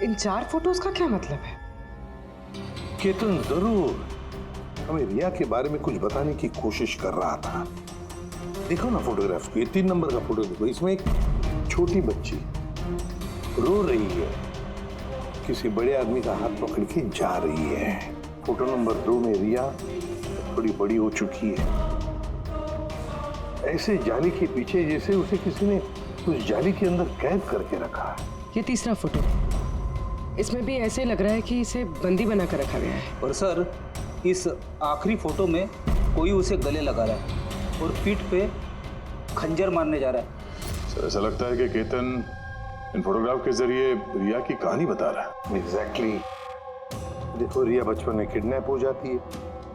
इन 4 photos का क्या मतलब है? केतन जरूर हमें रिया के बारे में कुछ बताने की कोशिश कर रहा था। देखो ना फोटोग्राफ को, ये 3 नंबर का फोटो देखो, इसमें एक छोटी बच्ची रो रही है, किसी बड़े आदमी का हाथ पकड़ के जा रही है। फोटो नंबर 2 में रिया थोड़ी बड़ी हो चुकी है, ऐसे जाली के पीछे जैसे उसे किसी ने उस जाली के अंदर कैद करके रखा। ये तीसरा फोटो, इसमें भी ऐसे लग रहा है कि इसे बंदी बना कर रखा गया है। और सर इस आखिरी फोटो में कोई उसे गले लगा रहा है और पीठ पे खंजर मारने जा रहा है। सर ऐसा लगता है कि केतन इन फोटोग्राफ के जरिए रिया की कहानी बता रहा है। एग्जैक्टली। देखो रिया बचपन में किडनैप हो जाती है,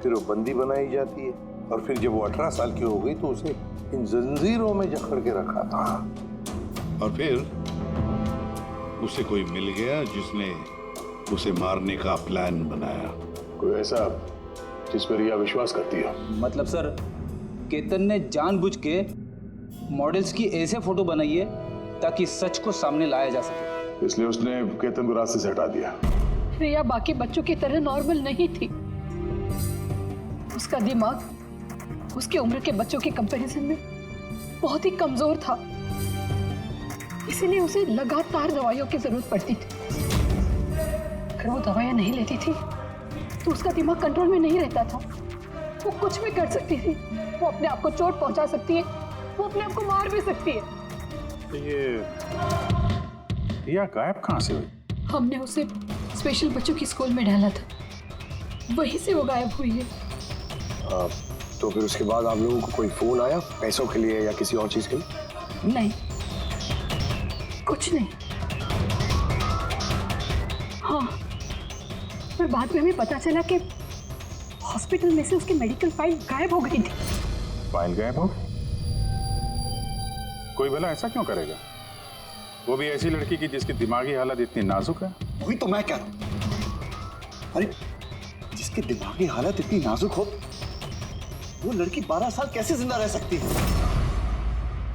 फिर वो बंदी बनाई जाती है, और फिर जब वो 18 साल की हो गई तो उसे इन जंजीरों में जकड़ के रखा था। और फिर उसे कोई मिल गया जिसने उसे मारने का प्लान बनाया। कोई ऐसा जिस पर रिया विश्वास करती है। मतलब सर केतन ने जानबूझ के मॉडल्स की ऐसे फोटो बनाई है ताकि सच को सामने लाया जा सके, इसलिए उसने केतन को रास्ते से हटा दिया। रिया बाकी बच्चों की तरह नॉर्मल नहीं थी। उसका दिमाग उसकी उम्र के बच्चों के कंपैरिजन में बहुत ही कमजोर था, इसीलिए उसे लगातार दवाइयों की जरूरत पड़ती थी। अगर वो दवाइयां नहीं लेती थी तो उसका दिमाग कंट्रोल में नहीं रहता था। वो कुछ भी कर सकती थी, वो अपने आप को चोट पहुंचा सकती है, वो अपने आप को मार भी सकती है। तो ये रिया गायब कहाँ से हुई? हमने उसे स्पेशल बच्चों की स्कूल में डाला था, वहीं से वो गायब हुई है। तो फिर उसके बाद आप लोगों को कोई फोन आया पैसों के लिए या किसी और चीज के लिए? नहीं, कुछ नहीं। हाँ, पर बाद में हमें पता चला कि हॉस्पिटल में से उसकी मेडिकल फाइल गायब हो गई थी। फाइल गायब हो? कोई भला ऐसा क्यों करेगा? वो भी ऐसी लड़की की जिसकी दिमागी हालत इतनी नाजुक है। वही तो मैं कह रहा हूं। अरे जिसकी दिमागी हालत इतनी नाजुक हो, वो लड़की 12 साल कैसे जिंदा रह सकती है?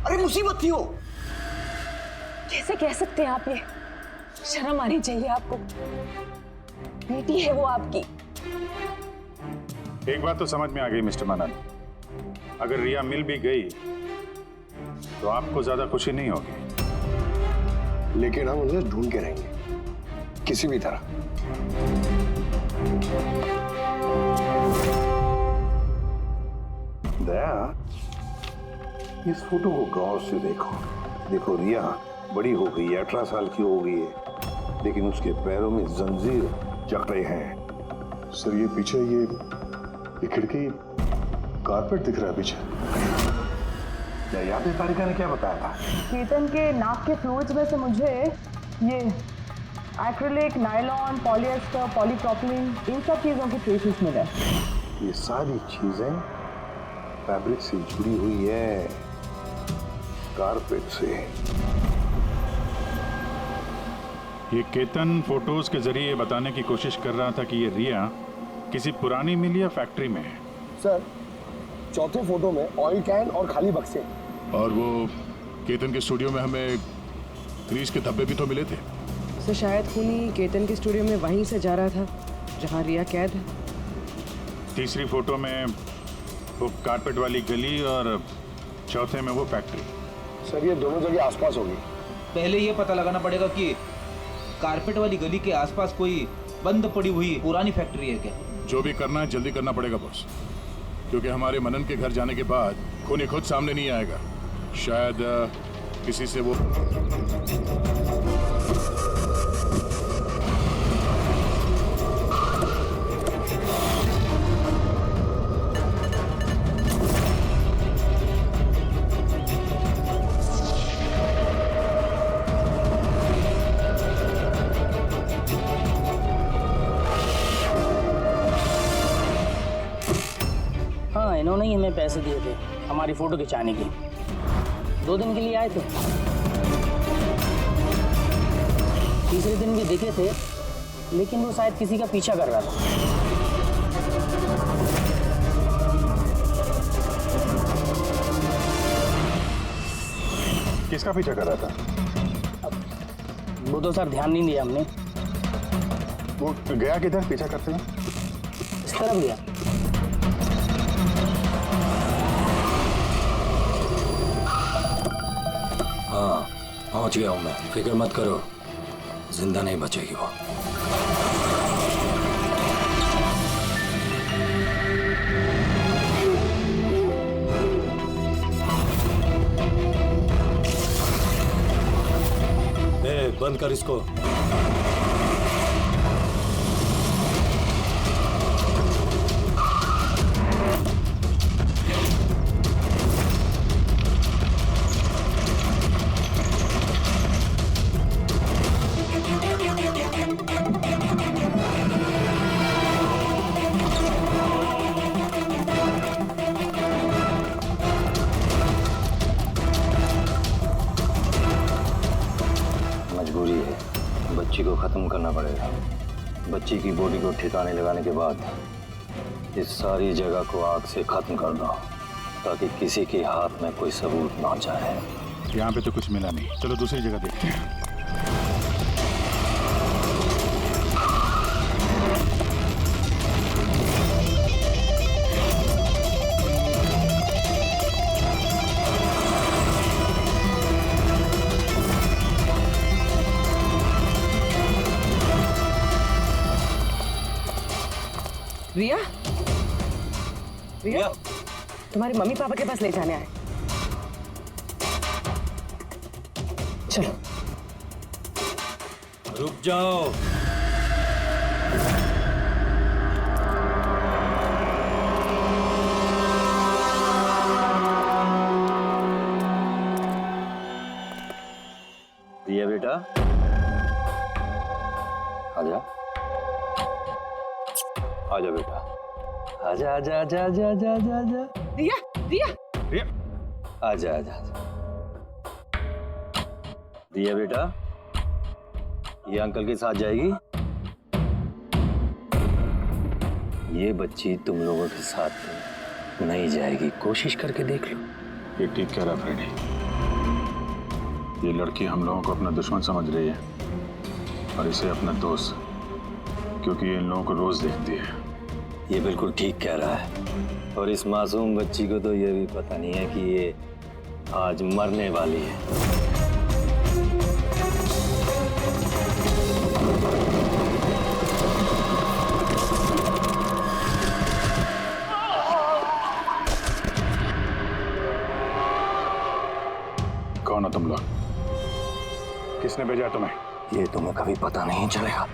अरे मुसीबत थी वो। कैसे कह सकते हैं आप ये? शर्म आनी चाहिए आपको। बेटी है वो आपकी। एक बात तो समझ में आ गई मिस्टर मनन, अगर रिया मिल भी गई तो आपको ज्यादा खुशी नहीं होगी। लेकिन हम उन्हें ढूंढ के रहेंगे किसी भी तरह। दया, इस फोटो को गौर से देखो। देखो रिया बड़ी हो गई है, 18 साल की हो गई है, लेकिन उसके पैरों में जंजीर जकड़े हैं। सर ये पीछे ये खिड़की कारपेट दिख रहा है पीछे। क्या याद है तारिका ने क्या बताया था? केतन के नाक के फ्लूइड्स में से मुझे ये एक्रिलिक, नायलॉन, पॉलिएस्टर, पॉलीप्रोपिलीन, इन सब चीजों के ट्रेसेस मिले। ये सारी चीजें फैब्रिक से जुड़ी हुई है, कारपेट से। ये केतन फोटोज के जरिए ये बताने की कोशिश कर रहा था कि ये रिया किसी पुरानी मिल या फैक्ट्री में है। सर चौथे फोटो में ऑयल कैन और खाली बक्से। और वो केतन के स्टूडियो में हमें ग्रीस के धब्बे भी तो मिले थे। तो शायद खूनी केतन के स्टूडियो में वहीं से जा रहा था जहां रिया कैद है। तीसरी फोटो में वो कारपेट वाली गली और चौथे में वो फैक्ट्री। सर ये दोनों जगह आसपास होगी। पहले ये पता लगाना पड़ेगा कि कारपेट वाली गली के आसपास कोई बंद पड़ी हुई पुरानी फैक्ट्री है क्या? जो भी करना है जल्दी करना पड़ेगा बॉस, क्योंकि हमारे मनन के घर जाने के बाद खूनी खुद सामने नहीं आएगा। शायद किसी से वो इन्होंने ही हमें पैसे दिए थे हमारी फोटो खिंचाने के। 2 दिन के लिए आए थे, तीसरे दिन भी दिखे थे, लेकिन वो शायद किसी का पीछा कर रहा था। किसका पीछा कर रहा था? वो तो सर ध्यान नहीं दिया हमने, वो गया किधर पीछा करते हुए? इस तरफ गया। हाँ पहुंच गया हूं मैं, फिक्र मत करो, जिंदा नहीं बचेगी वो। बंद कर इसको। मजबूरी है, बच्ची को खत्म करना पड़ेगा। बच्ची की बॉडी को ठिकाने लगाने के बाद इस सारी जगह को आग से खत्म कर दो, ताकि किसी के हाथ में कोई सबूत ना जाए। यहाँ पे तो कुछ मिला नहीं, चलो दूसरी जगह देखते हैं। रिया, रिया, तुम्हारे मम्मी पापा के पास ले जाने आए। चलो। रुक जाओ। रिया बेटा, आजा आजा बेटा, आजा आजा आजा आजा आजा आजा आजा। रिया, रिया, रिया, आजा आजा आजा। रिया बेटा, ये अंकल के साथ जाएगी। ये बच्ची तुम लोगों के साथ नहीं जाएगी, कोशिश करके देख लो। ये ठीक कह रहा फ्रेडी, ये लड़की हम लोगों को अपना दुश्मन समझ रही है और इसे अपना दोस्त, क्योंकि ये इन लोगों को रोज देखती है। ये बिल्कुल ठीक कह रहा है, और इस मासूम बच्ची को तो ये भी पता नहीं है कि ये आज मरने वाली है। कौन हो तुम लोग? किसने भेजा तुम्हें? ये तुम्हें कभी पता नहीं चलेगा।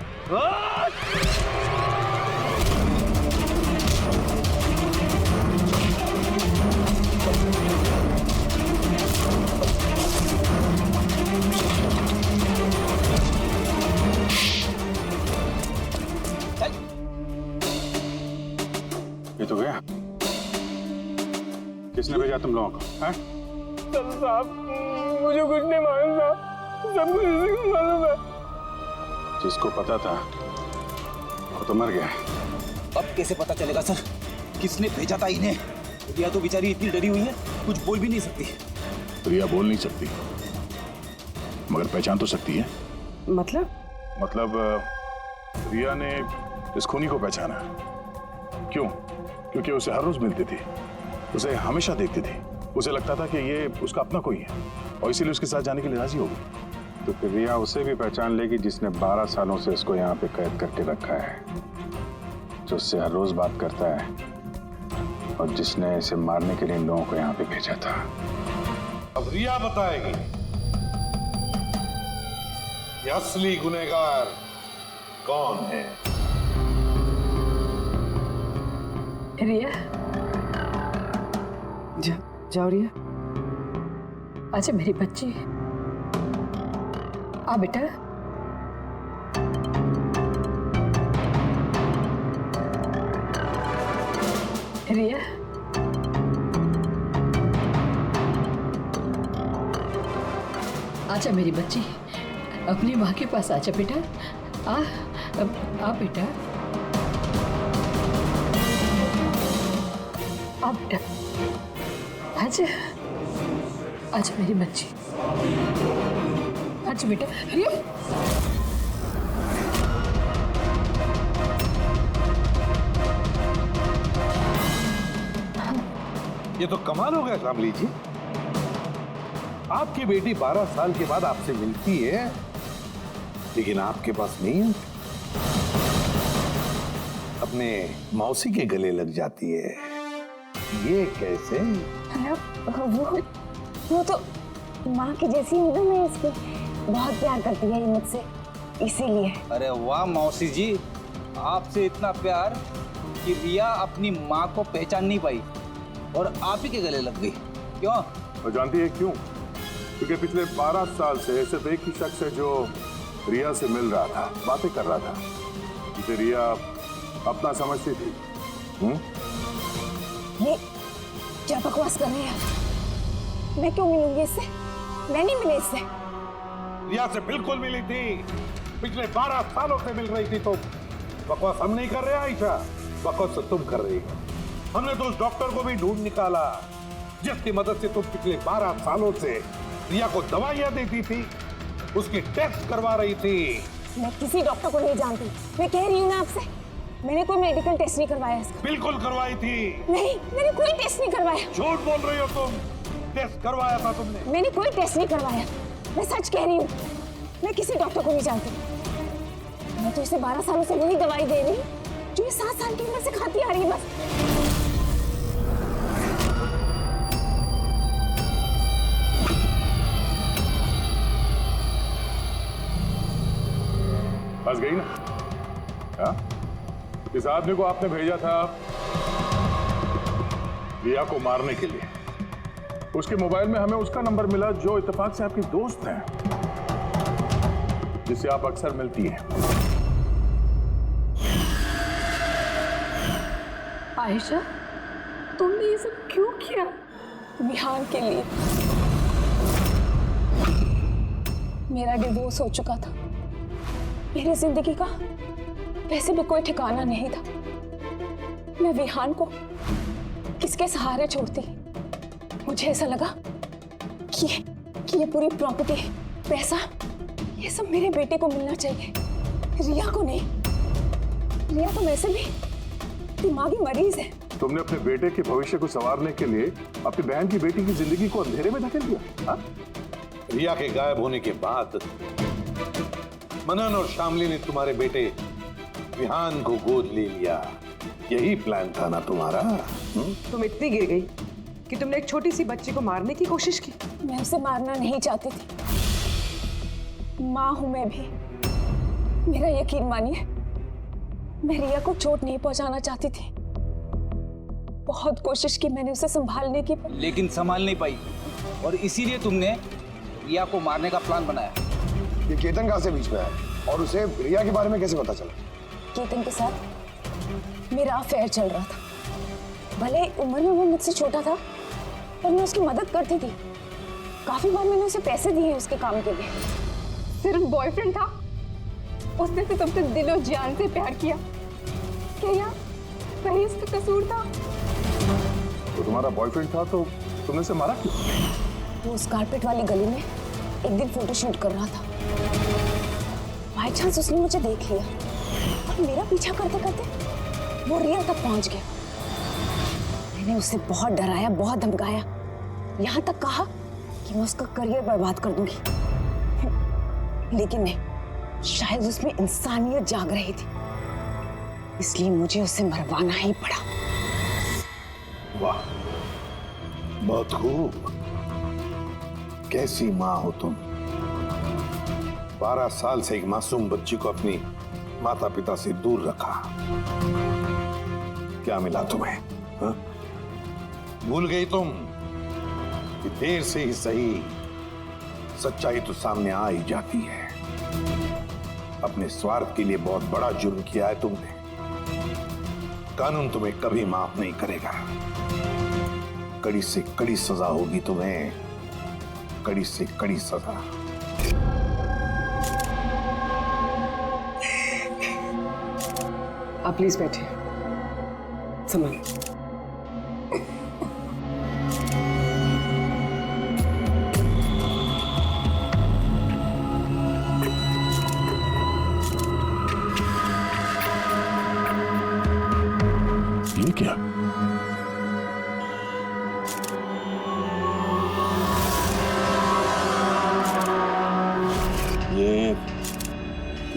ये तो गया। किसने भेजा तुम लोगों को? हैं? साहब, मुझे कुछ नहीं मालूम साहब, सब कुछ इसी को मालूम है। जिसको पता था वो तो मर गया। अब कैसे पता चलेगा सर किसने भेजा था इन्हें? रिया तो बेचारी इतनी डरी हुई है, कुछ बोल भी नहीं सकती। रिया बोल नहीं सकती, मगर पहचान तो सकती है। मतलब रिया ने इस खूनी को पहचाना। क्यों? क्योंकि उसे हर रोज मिलती थी, उसे हमेशा देखती थी, उसे लगता था कि ये उसका अपना कोई है और इसीलिए उसके साथ जाने के लिए राजी हो गई। तो फिर रिया उसे भी पहचान लेगी जिसने 12 सालों से इसको यहाँ पे कैद करके रखा है, जो उससे हर रोज बात करता है और जिसने इसे मारने के लिए इन लोगों को यहाँ पे भेजा था। अब रिया बताएगी कि असली गुनहगार कौन है। रिया, जाओ रिया। अच्छा मेरी बच्ची, आ बेटा। रिया, आजा मेरी बच्ची, अपनी माँ के पास आजा बेटा। आ बेटा, आ बेटा, आजा आजा मेरी बच्ची, आजा बेटा। रिया, ये तो कमाल हो गया कामली जी। आपकी बेटी 12 साल के बाद आपसे मिलती है, लेकिन आपके पास नहीं है। अपने मौसी के गले लग जाती है, ये कैसे? वो तो माँ की जैसी हूँ ना मैं इसकी, बहुत प्यार करती है ये मुझसे, इसीलिए। अरे वाह मौसी जी, आपसे इतना प्यार कि रिया अपनी माँ को पहचान नहीं पाई और आप ही के गले लग गई। क्यों? और जानती है क्यों? क्योंकि पिछले 12 साल से सिर्फ एक ही शख्स है जो रिया से मिल रहा था, बातें कर रहा था, जिसे रिया अपना समझती थी। ये क्या बकवास कर रहे हैं? मैं क्यों मिलूंगी इससे? मैं नहीं मिली इससे। रिया से बिल्कुल मिली थी, पिछले 12 सालों से मिल रही थी। तो बकवास हम नहीं कर रहे आयशा, बकवास तो तुम कर रही हो। हमने तो उस डॉक्टर को भी ढूंढ निकाला जिसकी मदद से तुम पिछले 12 सालों से रिया को दवाइयां देती थी, उसकी टेस्ट करवा रही थी। मैं किसी डॉक्टर को नहीं जानती, मैं कह रही हूँ ना आपसे, मैंने कोई मेडिकल टेस्ट नहीं करवाया इसका। बिल्कुल करवाई थी। नहीं, मैंने कोई टेस्ट नहीं करवाया। झूठ बोल रही हो तुम, टेस्ट करवाया था तुमने। मैंने कोई टेस्ट नहीं करवाया, मैं सच कह रही हूँ। मैं किसी डॉक्टर को नहीं जानती। मैं तो इसे 12 सालों से वही दवाई दे रही हूँ जो ये 7 साल की उम्र से खाती आ रही है बस। फंस गई ना? हाँ? इस आदमी को आपने भेजा था रिया को मारने के लिए। उसके मोबाइल में हमें उसका नंबर मिला जो इत्तेफाक से आपकी दोस्त है, जिससे आप अक्सर मिलती हैं। आयशा, तुमने ये सब क्यों किया? विहान के लिए। मेरा डिवोर्स हो चुका था, मेरी जिंदगी का वैसे भी कोई ठिकाना नहीं था। मैं विहान को किसके सहारे छोड़ती? मुझे ऐसा लगा कि ये पूरी प्रॉपर्टी, पैसा, ये सब मेरे बेटे को मिलना चाहिए, रिया को नहीं। रिया तो वैसे भी दिमागी मरीज है। तुमने अपने बेटे के भविष्य को संवारने के लिए अपनी बहन की बेटी की जिंदगी को अंधेरे में धकेल दिया। हाँ? रिया के गायब होने के बाद मनन और शामली ने तुम्हारे बेटे विहान को गोद ले लिया। यही प्लान था ना तुम्हारा? तुम इतनी गिर गई कि तुमने एक छोटी सी बच्ची को मारने की कोशिश की। मैं उसे मारना नहीं चाहती थी, माँ हूं मैं भी। मेरा यकीन मानिए, मैं रिया को चोट नहीं पहुंचाना चाहती थी। बहुत कोशिश की मैंने उसे संभालने की, लेकिन संभाल नहीं पाई और इसीलिए तुमने रिया को मारने का प्लान बनाया। ये केतन कहाँ से बीच में आया और उसे रिया के बारे में कैसे पता चला? केतन के साथ मेरा अफेयर चल रहा था। भले उम्र में वो मुझसे छोटा था, पर मैं उसकी मदद करती थी। काफी बार मैंने उसे पैसे दिए उसके काम के लिए। सिर्फ बॉयफ्रेंड था, उसने तो तुमसे दिलो जान से प्यार किया। क्या वही उसका कसूर था? तो तुम्हारा बॉयफ्रेंड था तो तुमने उसे मारा क्यों? वो उस कारपेट वाली गली में एक दिन फोटो शूट कर रहा था। बाई चांस उसने मुझे देख लिया और मेरा पीछा करते करते वो रिया तक पहुंच गया। मैंने उसे बहुत डराया, बहुत धमकाया, यहाँ तक कहा कि मैं उसका करियर बर्बाद कर दूंगी। लेकिन नहीं, शायद उसमें इंसानियत जाग रही थी, इसलिए मुझे उसे मरवाना ही पड़ा। वाह, बहुत खूब। कैसी माँ हो तुम? 12 साल से एक मासूम बच्ची को अपनी माता पिता से दूर रखा। क्या मिला तुम्हें? हा? भूल गई तुम कि देर से ही सही सच्चाई तो सामने आ ही जाती है। अपने स्वार्थ के लिए बहुत बड़ा जुर्म किया है तुमने। कानून तुम्हें कभी माफ नहीं करेगा। कड़ी से कड़ी सजा होगी तुम्हें, कड़ी से कड़ी सजा। आप प्लीज बैठिए। संभाल। ये क्या?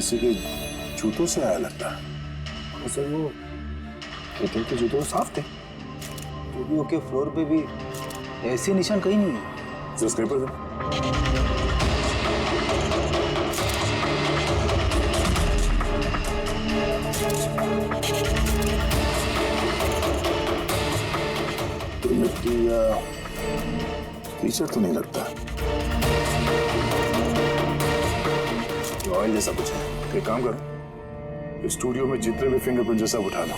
किसी के जूतों से आया लगता है। सर वो केतन के जूते साफ थे। स्टूडियो के फ्लोर पे भी ऐसे निशान कहीं नहीं है। जो स्क्रीन पर मिट्टी या टीचर तो नहीं लगता, ऑयल जैसा कुछ है। एक काम करो, स्टूडियो में जितने भी फिंगरप्रिंट जैसा उठा लो।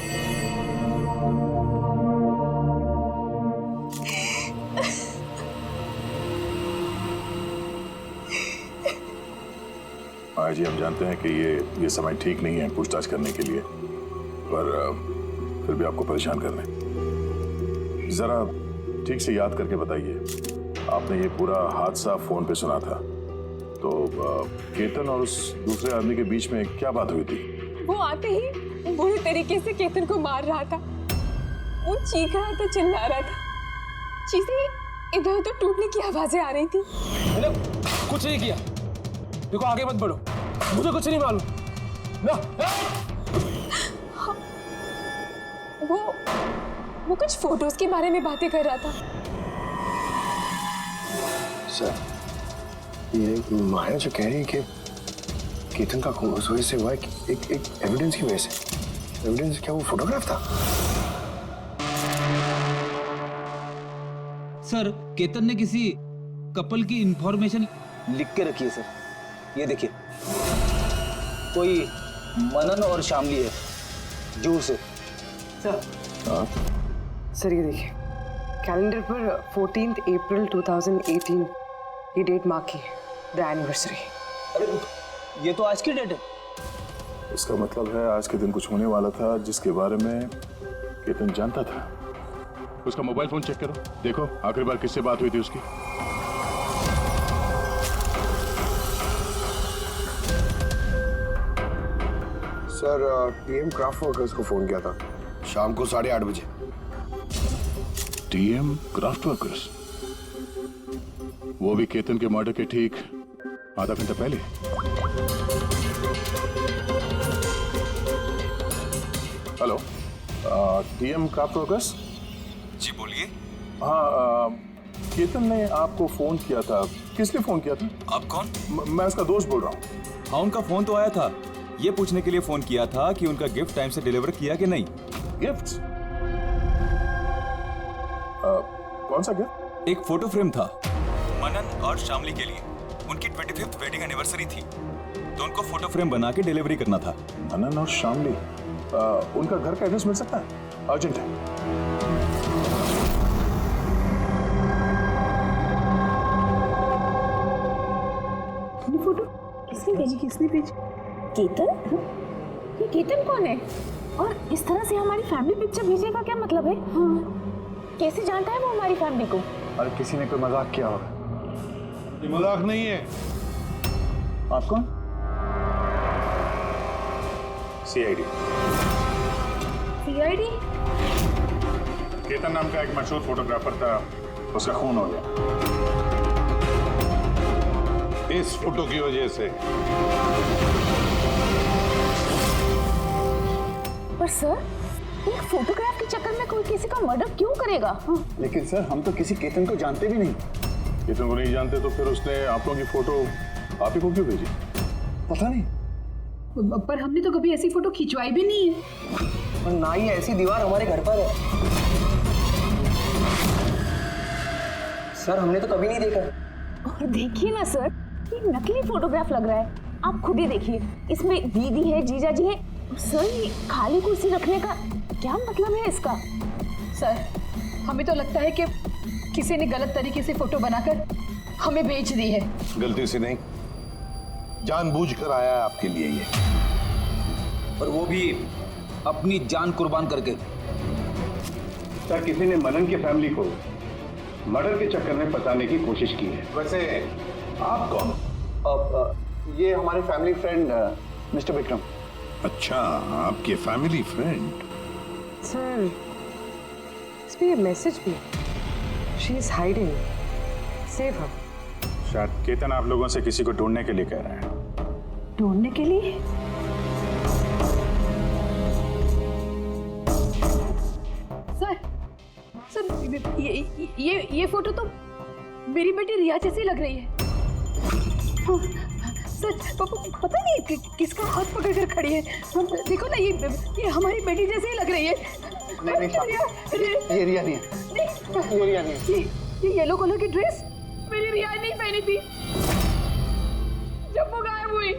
आज ही हम जानते हैं कि ये समय ठीक नहीं है पूछताछ करने के लिए, पर फिर भी आपको परेशान कर रहे हैं। जरा ठीक से याद करके बताइए, आपने ये पूरा हादसा फोन पे सुना था, तो केतन और उस दूसरे आदमी के बीच में क्या बात हुई थी? वो आते ही बुरी तरीके से केतन को मार रहा था। वो चीख रहा था, चिल्ला रहा था, चीजें इधर उधर टूटने की आवाजें आ रही थी। मैंने कुछ नहीं किया, देखो आगे मत बढ़ो, मुझे कुछ नहीं मालूम ना। वो कुछ फोटोज के बारे में बातें कर रहा था। सर ये माया जो कह रही है कि केतन का खून उस वजह से हुआ है, एक एविडेंस की वजह से। एविडेंस क्या वो फोटोग्राफ था? सर केतन ने किसी कपल की इंफॉर्मेशन लिख के रखी है सर, ये देखिए। कोई मनन और शामली है, जूहू से। सर ये देखिए, कैलेंडर पर 14 अप्रैल 2018 ये डेट मार्क की, द एनिवर्सरी। अरे ये तो आज की डेट है। इसका मतलब है आज के दिन कुछ होने वाला था जिसके बारे में केतन जानता था। उसका मोबाइल फोन चेक करो, देखो आखिरी बार किससे बात हुई थी उसकी। सर टीएम क्राफ्ट वर्कर्स को फोन किया था शाम को 8:30 बजे। टीएम क्राफ्ट वर्कर्स, वो भी केतन के मर्डर के ठीक आधा घंटा पहले। हेलो, टीएम क्राफ्ट वर्कर्स जी बोलिए। हाँ, केतन ने आपको फोन किया था। किसने फोन किया था? आप कौन? मैं उसका दोस्त बोल रहा हूँ। हाँ उनका फोन तो आया था, ये पूछने के लिए फोन किया था कि उनका गिफ्ट टाइम से डिलीवर किया कि नहीं। गिफ्ट? कौन सा गिफ्ट? एक फोटो फ्रेम था मनन और शामली के लिए, उनकी 25th वेडिंग एनिवर्सरी थी, तो उनको फोटो फ्रेम बना के डिलीवरी करना था। मनन और शामली, उनका घर का एड्रेस मिल सकता है? अर्जेंट है। फोटो किसने भेजी? किसने भेजी? केतन? ये केतन कौन है? और इस तरह से हमारी फैमिली पिक्चर भेजने क्या मतलब है? कैसे जानता है वो हमारी फैमिली को? अरे किसी ने कोई मजाक किया होगा। ये मजाक नहीं है। आप कौन? सीआईडी। सीआईडी? केतन नाम का एक मशहूर फोटोग्राफर था, उसका खून हो गया इस फोटो की वजह से। पर सर, एक फोटोग्राफ के चक्कर में कोई किसी का मर्डर क्यों करेगा? लेकिन सर हम तो किसी केतन को जानते भी नहीं। केतन को नहीं जानते तो फिर उसने आप लोगों की फोटो आप ही को क्यों भेजी? पता नहीं, पर हमने तो कभी ऐसी फोटो खिंचवाई भी नहीं है, और ना ही ऐसी दीवार हमारे घर पर है। सर हमने तो कभी नहीं देखा। और देखिए ना सर, ये नकली फोटोग्राफ लग रहा है। आप खुद ही देखिए, इसमें दीदी है, जीजा जी है। सर ये खाली कुर्सी रखने का क्या मतलब है इसका? सर हमें तो लगता है कि किसी ने गलत तरीके से फोटो बनाकर हमें बेच दी है। गलती से नहीं, जानबूझकर आया है आपके लिए ये। और वो भी अपनी जान कुर्बान करके। सर किसी ने मनन की फैमिली को मर्डर के चक्कर में फंसाने की कोशिश की है। वैसे आप कौन? ये हमारे फैमिली फ्रेंड मिस्टर विक्रम। अच्छा, आपके फैमिली फ्रेंड। सर इसमें ये मैसेज भी, she is hiding, save her. शायद केतन आप लोगों से किसी को ढूंढने के लिए कह रहे हैं। ढूंढने के लिए? सर ये फोटो तो मेरी बेटी रिया जैसी लग रही है। हाँ, सर पता नहीं किसका हाथ पकड़ कर खड़ी है। देखो ना, ये हमारी बेटी जैसी ही लग रही है। नहीं, ये रिया नहीं है। ये रिया नहीं है। ये येलो कलर की ड्रेस मेरी रिया नहीं पहनी थी जब वो गायब हुई।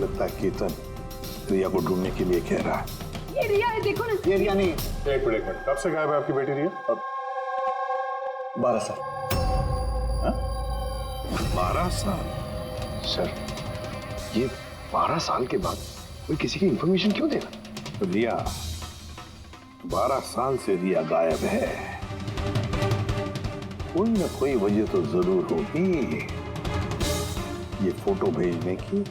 लगता है केतन रिया को ढूंढने के लिए कह रहा है। ये रिया है, देखो ना। ये रिया नहीं है। एक मिनट, कब से गायब है आपकी बेटी रिया? 12 साल। 12 साल? सर, ये 12 साल के बाद कोई किसी की इंफॉर्मेशन क्यों देगा? रिया 12 साल से रिया गायब है। कोई ना कोई वजह तो जरूर होगी ये फोटो भेजने की।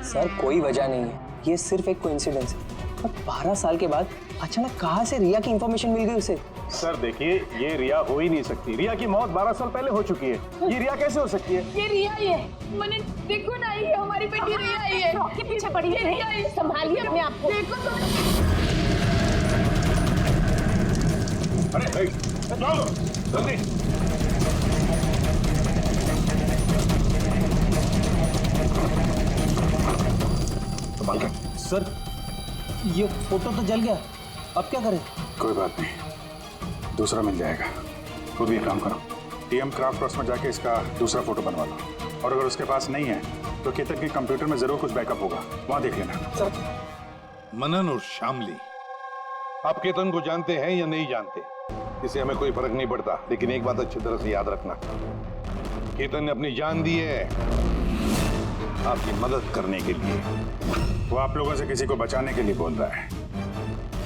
सर कोई वजह नहीं है, ये सिर्फ एक कोइंसिडेंस है। अब 12 साल के बाद अचानक कहाँ से रिया की इंफॉर्मेशन मिल गई उसे? सर देखिए, ये रिया हो ही नहीं सकती। रिया की मौत 12 साल पहले हो चुकी है। ये रिया कैसे हो सकती है? ये रिया ही है। मैंने देखो ना, ये हमारी बेटी रिया ही है। के पीछे पड़ी है। रिया ही। संभालिए अपने आप को। देखो तो। अरे जाओ जल्दी। सर ये फोटो तो जल गया, अब क्या करें? कोई बात नहीं, दूसरा मिल जाएगा। खुद भी काम करो, टीएम क्राफ्ट हाउस में जाके इसका दूसरा फोटो बनवा लो। और अगर उसके पास नहीं है तो केतन के कंप्यूटर में जरूर कुछ बैकअप होगा, वहां देख लेना। सर, मनन और शामली, आप केतन को जानते हैं या नहीं जानते, इससे हमें कोई फर्क नहीं पड़ता। लेकिन एक बात अच्छी तरह से याद रखना, केतन ने अपनी जान दी है आपकी मदद करने के लिए। वो आप लोगों से किसी को बचाने के लिए बोल रहा है।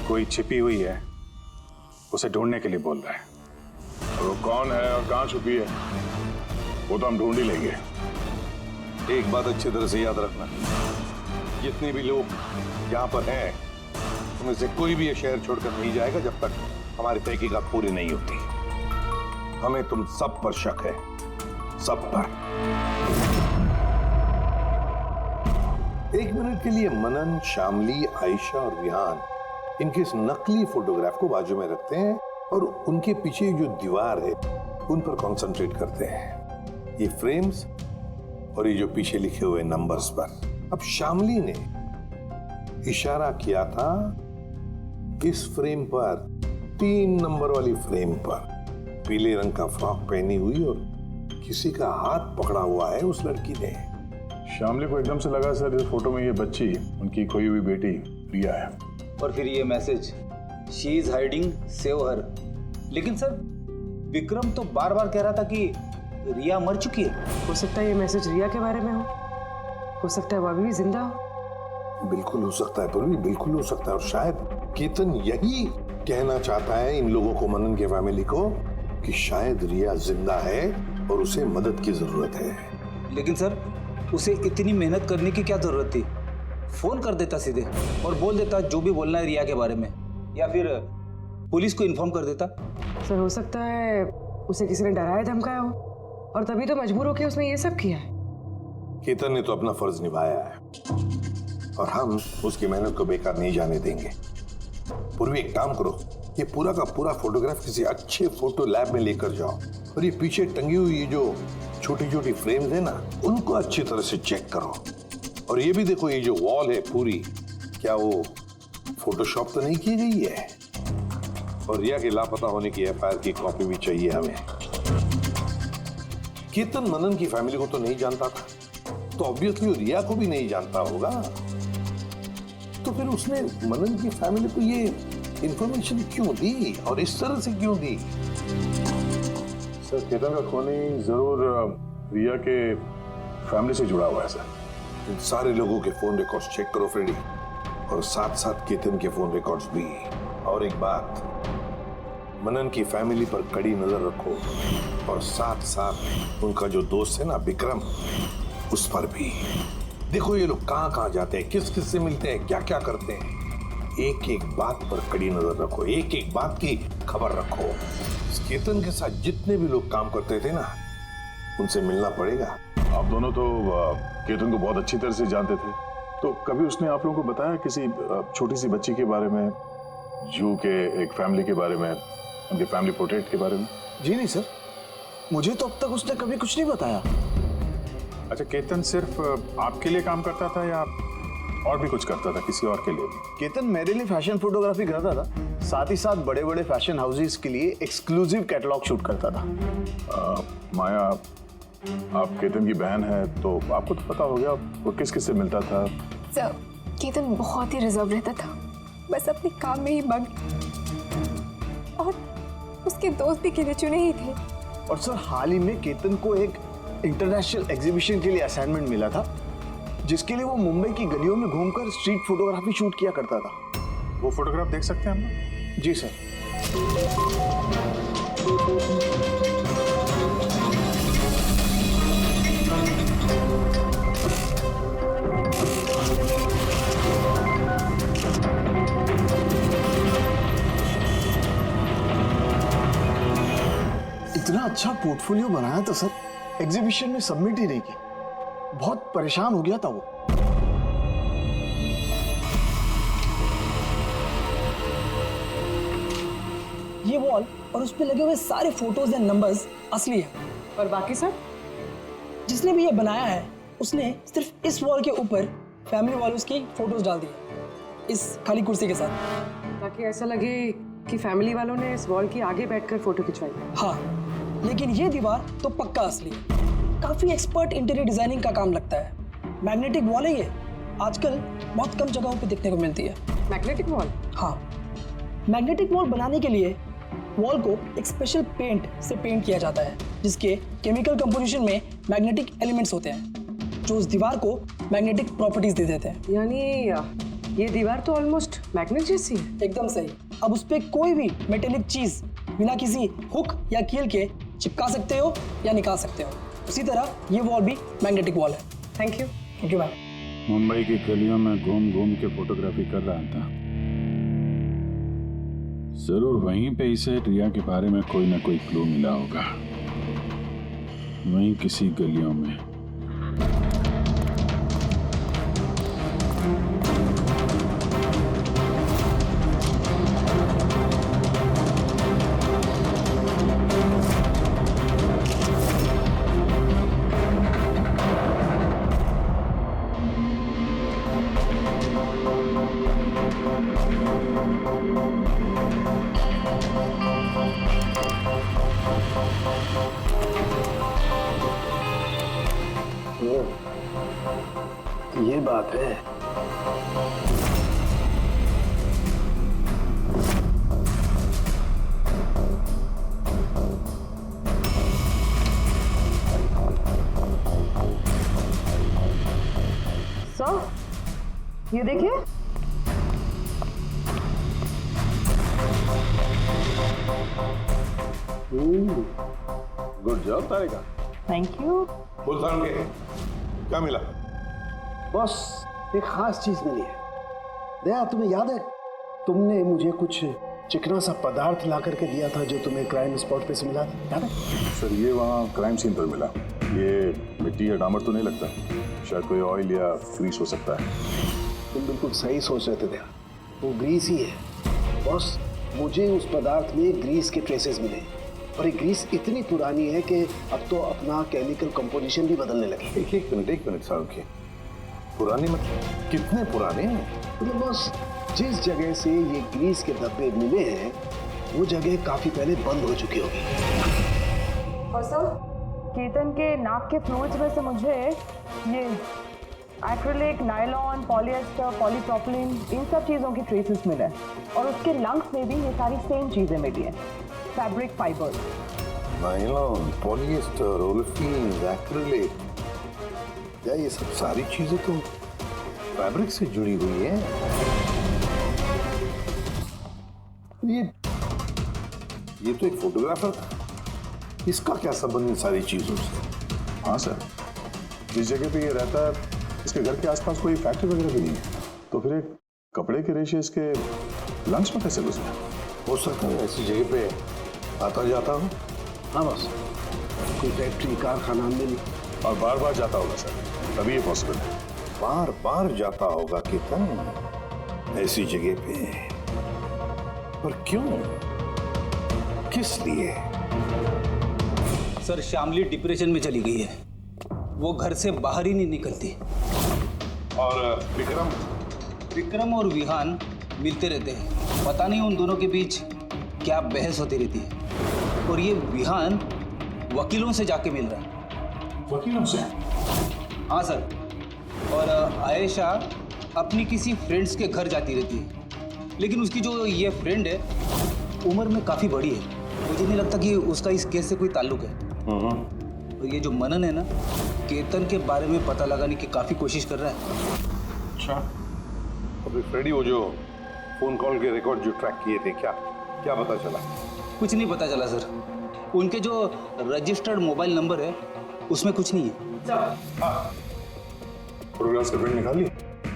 कोई छिपी हुई है, उसे ढूंढने के लिए बोल रहा है। और वो कौन है और कहां छुपी है वो तो हम ढूंढ ही लेंगे। एक बात अच्छी तरह से याद रखना, जितने भी लोग यहाँ पर हैं उनमें से कोई भी ये शहर छोड़कर नहीं जाएगा जब तक हमारी तहकीकात पूरी नहीं होती। हमें तुम सब पर शक है, सब पर। एक मिनट के लिए मनन, शामली, आयशा और विहान इनके इस नकली फोटोग्राफ को बाजू में रखते हैं और उनके पीछे जो दीवार है उन पर कंसंट्रेट करते हैं, ये फ्रेम्स और ये जो पीछे लिखे हुए नंबर्स पर। अब शामली ने इशारा किया था इस फ्रेम पर, 3 नंबर वाली फ्रेम पर, पीले रंग का फ्रॉक पहनी हुई और किसी का हाथ पकड़ा हुआ है उस लड़की ने। शामली को एकदम से लगा सर इस फोटो में ये बच्ची उनकी खोई हुई बेटी रिया है। और फिर ये message, she is hiding, save her. लेकिन सर विक्रम तो बार बार कह रहा था कि रिया मर चुकी है। हो सकता है ये मैसेज रिया के बारे में हो सकता है वो अभी भी जिंदा हो। बिल्कुल हो सकता है, पर भी बिल्कुल हो सकता है। और शायद केतन यही कहना चाहता है इन लोगों को, मनन के फैमिली को, कि शायद रिया जिंदा है और उसे मदद की जरूरत है। लेकिन सर उसे इतनी मेहनत करने की क्या जरूरत थी? फोन कर देता सीधे और बोल देता जो भी बोलना है रिया के बारे में, या फिर पुलिस को इन्फॉर्म कर देता। सर हो सकता है उसे किसी ने डराया धमकाया हो और तभी तो मजबूर होकर उसने ये सब किया है। केतन ने तो अपना फर्ज निभाया है और हम उसकी मेहनत को बेकार नहीं जाने देंगे। पूर्वी एक काम करो, ये पूरा का पूरा फोटोग्राफ किसी अच्छे फोटो लैब में लेकर जाओ और ये पीछे टंगी हुई ये जो छोटी छोटी फ्रेम्स है ना, उनको अच्छी तरह से चेक करो। और ये भी देखो, ये जो वॉल है पूरी, क्या वो फोटोशॉप तो नहीं की गई है? और रिया के लापता होने की एफआईआर की कॉपी भी चाहिए हमें। केतन मनन की फैमिली को तो नहीं जानता था, तो ऑब्वियसली रिया को भी नहीं जानता होगा। तो फिर उसने मनन की फैमिली को ये इंफॉर्मेशन क्यों दी और इस तरह से क्यों दी? सर केतन का खूनी जरूर रिया के फैमिली से जुड़ा हुआ है सर। इन सारे लोगों के फोन रिकॉर्ड्स चेक करो फ्रेडी, और साथ साथ केतन के फोन रिकॉर्ड्स भी। और एक बात, मनन की फैमिली पर कड़ी नजर रखो और साथ साथ उनका जो दोस्त है ना विक्रम, उस पर भी देखो। ये लोग कहाँ कहाँ जाते हैं, किस किस से मिलते हैं, क्या क्या करते हैं। एक एक बात पर कड़ी नजर रखो, एक एक बात की खबर रखो। इस केतन के साथ जितने भी लोग काम करते थे ना, उनसे मिलना पड़ेगा। आप दोनों तो केतन को बहुत अच्छी तरह से जानते थे, तो कभी उसने आप लोगों को बताया किसी छोटी सी बच्ची के बारे में, जू के एक फैमिली के बारे में, उनके फैमिली पोर्ट्रेट के बारे में? जी नहीं सर, मुझे तो अब तक उसने कभी कुछ नहीं बताया। अच्छा, केतन सिर्फ आपके लिए काम करता था या और भी कुछ करता था किसी और के लिए भी? केतन मेरे लिए फैशन फोटोग्राफी करता था, साथ ही साथ बड़े बड़े फैशन हाउसेस के लिए एक्सक्लूसिव कैटलॉग शूट करता था। माया, आप केतन की बहन है तो आपको तो पता हो गया वो किस किस से मिलता था। सर, केतन बहुत ही रिजर्व रहता था, बस अपने काम में ही मग्न, और उसके दोस्त भी गिने चुने ही थे। और सर, हाल ही में केतन को एक इंटरनेशनल एग्जीबिशन के लिए असाइनमेंट मिला था, जिसके लिए वो मुंबई की गलियों में घूमकर स्ट्रीट फोटोग्राफी शूट किया करता था। वो फोटोग्राफ देख सकते हैं हम? जी सर। इतना अच्छा पोर्टफोलियो बनाया था सर, एग्जीबिशन में सबमिट ही नहीं की। बहुत परेशान हो गया था वो। ये वॉल और उस पे लगे हुए सारे फोटोज एंड नंबर्स असली है। और बाकी सब? जिसने भी ये बनाया है उसने सिर्फ इस वॉल के ऊपर फैमिली वालों की फोटोज डाल दी है, इस खाली कुर्सी के साथ, ताकि ऐसा लगे कि फैमिली वालों ने इस वॉल के आगे बैठकर फोटो खिंचवाई। हाँ, लेकिन ये दीवार तो पक्का असली है। काफी एक्सपर्ट इंटीरियर डिजाइनिंग का काम लगता है। मैग्नेटिक वॉल है ये, आजकल बहुत कम जगहों पे देखने को मिलती है। Magnetic wall? हाँ, मैग्नेटिक वॉल बनाने के लिए वॉल को एक स्पेशल पेंट से पेंट किया जाता है, जिसके केमिकल कंपोजिशन में मैग्नेटिक एलिमेंट्स होते हैं, जो उस दीवार को मैग्नेटिक प्रॉपर्टीज दे देते हैं। यानी ये दीवार तो ऑलमोस्ट मैग्नेट जैसी है। एकदम सही। अब उस पे कोई भी मेटेलिक चीज बिना किसी हुक या कील के चिपका सकते हो या निकाल सकते हो। उसी तरह ये वॉल भी मैग्नेटिक वॉल है। Thank you. Thank you ma'am. Mumbai की गलियों में घूम घूम के फोटोग्राफी कर रहा था। जरूर वहीं पे इसे रिया के बारे में कोई ना कोई क्लू मिला होगा, वहीं किसी गलियों में। ये बात है। सर, ये देखिए। Good job Tarika. Thank you. बोल साहब के क्या मिला? बॉस, एक खास चीज मिली है। दया, तुम्हें याद है तुमने मुझे कुछ चिकना सा पदार्थ ला करके दिया था जो तुम्हें क्राइम स्पॉट पे से मिला था, याद है? सर, ये वहाँ क्राइम सीन पर मिला। ये मिट्टी या डामर तो नहीं लगता, शायद कोई ऑयल या ग्रीस हो सकता है। तुम बिल्कुल सही सोच रहे थे दया, वो ग्रीस ही है। बॉस, मुझे उस पदार्थ में ग्रीस के ट्रेसेस मिले, और ये ग्रीस इतनी पुरानी है कि अब तो अपना केमिकल कंपोजिशन भी बदलने लगी। एक मिनट साहब के, पुरानी मतलब कितने पुराने हैं? मतलब बॉस, जिस जगह से ये ग्रीस के डब्बे मिले हैं वो जगह काफी पहले बंद हो चुकी होगी। और सर, केतन के नाक के फ्लूइड्स में से मुझे ये एक्रिलिक, नायलॉन, पॉलिएस्टर, पॉलीप्रोपिलीन, इन सब चीज़ों की ट्रेसेस मिले, और उसके लंग्स में भी ये सारी सेम चीज़ें मिली हैं, fabric fibres. Nylon, polyester, olefin, acrylic, क्या ये सब सारी चीजें तो फैब्रिक से जुड़ी हुई हैं? ये तो एक फोटोग्राफर था, इसका क्या संबंध इन सारी चीजों से? हाँ सर, जिस जगह पे ये रहता है इसके घर के आसपास कोई फैक्ट्री वगैरह भी नहीं है, तो फिर एक कपड़े के रेशे इसके लंच में कैसे घुसे? हो सकता है ऐसी जगह पे आता जाता हो। हाँ बस, कोई फैक्ट्री कारखाना मिल और बार बार जाता होगा सर, तभी ये पॉसिबल है। बार बार जाता होगा केतन ऐसी जगह पे, पर क्यों, किस लिए? सर श्यामली डिप्रेशन में चली गई है, वो घर से बाहर ही नहीं निकलती। और विक्रम और विहान मिलते रहते हैं, पता नहीं उन दोनों के बीच क्या बहस होती रहती है। और ये विहान वकीलों से जाके मिल रहा है। वकीलों से? हाँ सर। और आयशा अपनी किसी फ्रेंड्स के घर जाती रहती है, लेकिन उसकी जो ये फ्रेंड है उम्र में काफ़ी बड़ी है, मुझे नहीं लगता कि उसका इस केस से कोई ताल्लुक है। और ये जो मनन है ना, केतन के बारे में पता लगाने की काफ़ी कोशिश कर रहा है। अच्छा, अभी फ्रेडी वो जो फोन कॉल के रिकॉर्ड जो ट्रैक किए थे, क्या पता चला? कुछ नहीं पता चला सर। उनके जो रजिस्टर्ड मोबाइल नंबर है उसमें कुछ नहीं है। फोटोग्राफ्स का प्रिंट निकाल लिया?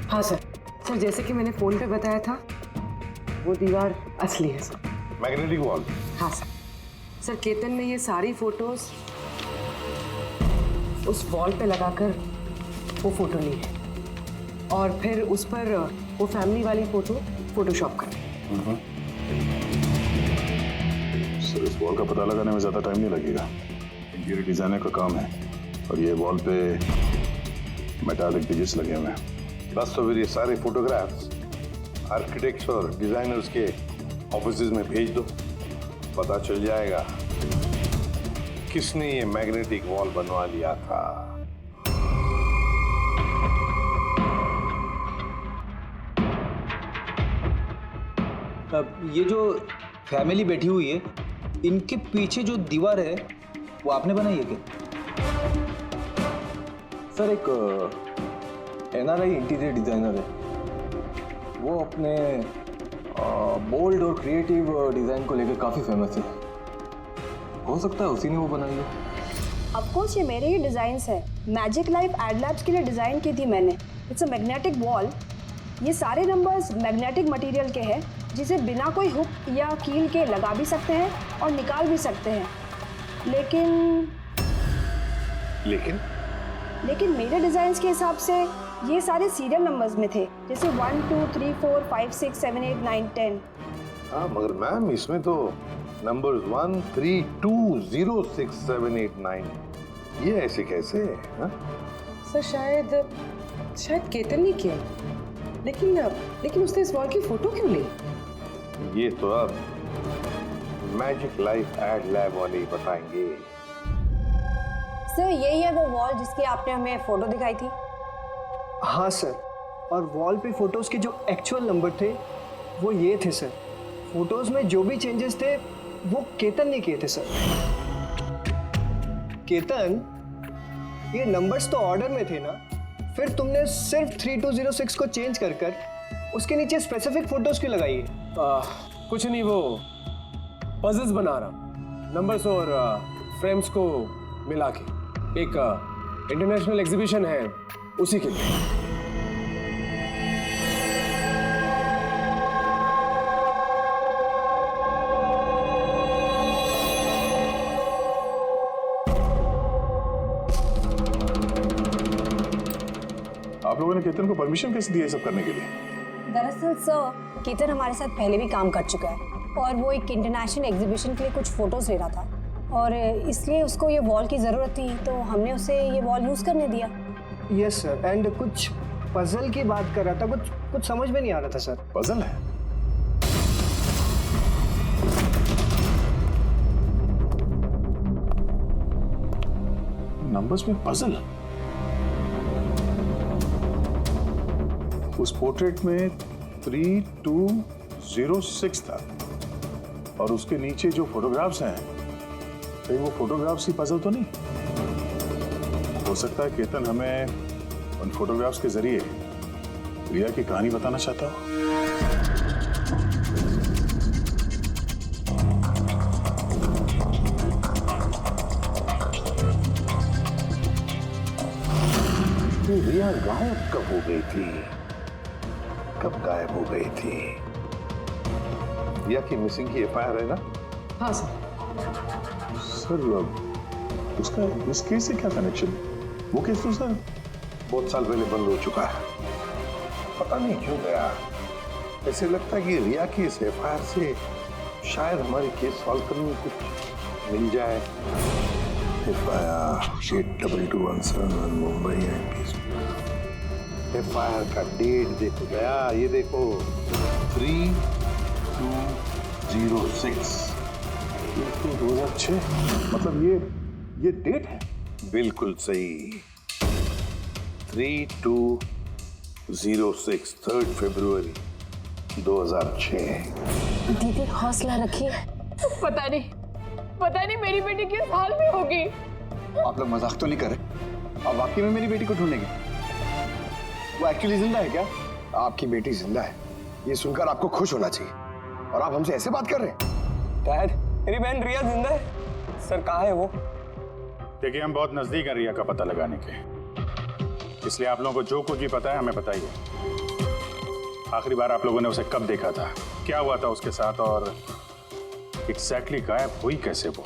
हाँ सर। सर जैसे कि मैंने फोन पे बताया था, वो दीवार असली है सर। Magnetic wall? हाँ सर। सर केतन ने ये सारी फोटोज उस वॉल पे लगाकर वो फोटो ली है और फिर उस पर वो फैमिली वाली फोटो फोटोशॉप कर दी। सर इस वॉल का पता लगाने में ज्यादा टाइम नहीं लगेगा, इंटीरियर डिजाइनर का काम है, और ये वॉल पे मेटालिक डिजिट्स लगे हुए हैं। बस तो फिर ये सारे फोटोग्राफ्स आर्किटेक्ट्स और डिजाइनर्स के ऑफिसेज में भेज दो, पता चल जाएगा किसने ये मैग्नेटिक वॉल बनवा लिया था। अब ये जो फैमिली बैठी हुई है, इनके पीछे जो दीवार है वो आपने बनाई है क्या? सर एक NRI इंटीरियर डिजाइनर है, वो अपने बोल्ड और क्रिएटिव डिजाइन को लेकर काफ़ी फेमस है। हो सकता है उसी ने वो बनाई है। ऑफ कोर्स ये मेरे ही डिज़ाइंस है, मैजिक लाइफ एड लैब्स के लिए डिज़ाइन की थी मैंने। It's a magnetic wall. ये सारे नंबर्स मैग्नेटिक मटेरियल के हैं, जिसे बिना कोई हुक या कील के लगा भी सकते हैं और निकाल भी सकते हैं। लेकिन मेरे डिज़ाइंस के हिसाब से ये सारे सीरियल नंबर्स में थे, जैसे 1 2 3 4 5 6 7 8 9 10। हाँ मगर मैम इसमें तो नंबर्स 1 3 2 0 6 7 8 9 ये ऐसे कैसे? हाँ? सर शायद केतन ने किया, लेकिन उसने इस वॉल की फोटो क्यों ली? ये तो अब मैजिक लाइफ एड लैब वाले ही बताएंगे। सर यही है वो वॉल जिसकी आपने हमें फोटो दिखाई थी? हाँ सर, और वॉल पे फोटोज़ के जो एक्चुअल नंबर थे वो ये थे सर। फोटोज़ में जो भी चेंजेस थे वो केतन ने किए थे सर। केतन, ये नंबर्स तो ऑर्डर में थे ना, फिर तुमने सिर्फ 3206 को चेंज कर उसके नीचे स्पेसिफिक फोटोज़ क्यों लगाई है? कुछ नहीं, वो पजल्स बना रहा, नंबर्स और फ्रेम्स को मिला के एक इंटरनेशनल एग्जीबिशन है उसी के लिए। आप लोगों ने केतन को परमिशन कैसे दी है सब करने के लिए? दरअसल सर केतन हमारे साथ पहले भी काम कर चुका है और वो एक इंटरनेशनल एग्जीबिशन के लिए कुछ फोटोज ले रहा था और इसलिए उसको ये वॉल की ज़रूरत थी, तो हमने उसे ये वॉल यूज़ करने दिया। यस सर, एंड कुछ पजल की बात कर रहा था, कुछ समझ में नहीं आ रहा था सर। पजल है? नंबर्स में पजल? उस पोर्ट्रेट में 3206 था और उसके नीचे जो फोटोग्राफ्स हैं, कहीं वो फोटोग्राफ्स ही पजल तो नहीं? हो सकता है केतन हमें उन फोटोग्राफ्स के जरिए रिया की कहानी बताना चाहता हो। रिया गायब कब हो गई थी? कब गायब हो गई थी? रिया की मिसिंग की एफआईआर है ना? हाँ सर। सर उसका इस केस से क्या कनेक्शन? वो केस तो सर बहुत साल पहले बंद हो चुका है। पता नहीं क्यों गया। ऐसे लगता है कि रिया की इस एफआईआर से शायद हमारी केस सॉल्व करने में कुछ मिल जाए। FIR 8217 Mumbai MP. एफआईआर का डेट देखो गया, ये देखो 3206। 2006, मतलब ये डेट है? बिल्कुल सही। 3206, 3 फरवरी 2006। दीदी हौसला रखिए। पता नहीं मेरी बेटी किस हाल में होगी। आप लोग मजाक तो नहीं कर रहे? आप वाकई में मेरी बेटी को ढूंढेंगे? वो एक्चुअली जिंदा है क्या? आपकी बेटी जिंदा है, ये सुनकर आपको खुश होना चाहिए, और आप हमसे ऐसे बात कर रहे हैं। डैड, मेरी बहन रिया जिंदा है। सर कहाँ है वो? देखिए हम बहुत नजदीक हैं रिया का पता लगाने के, इसलिए आप लोगों को जो कुछ भी पता है हमें बताइए। आखिरी बार आप लोगों ने उसे कब देखा था, क्या हुआ था उसके साथ, और एग्जैक्टली गायब हुई कैसे वो?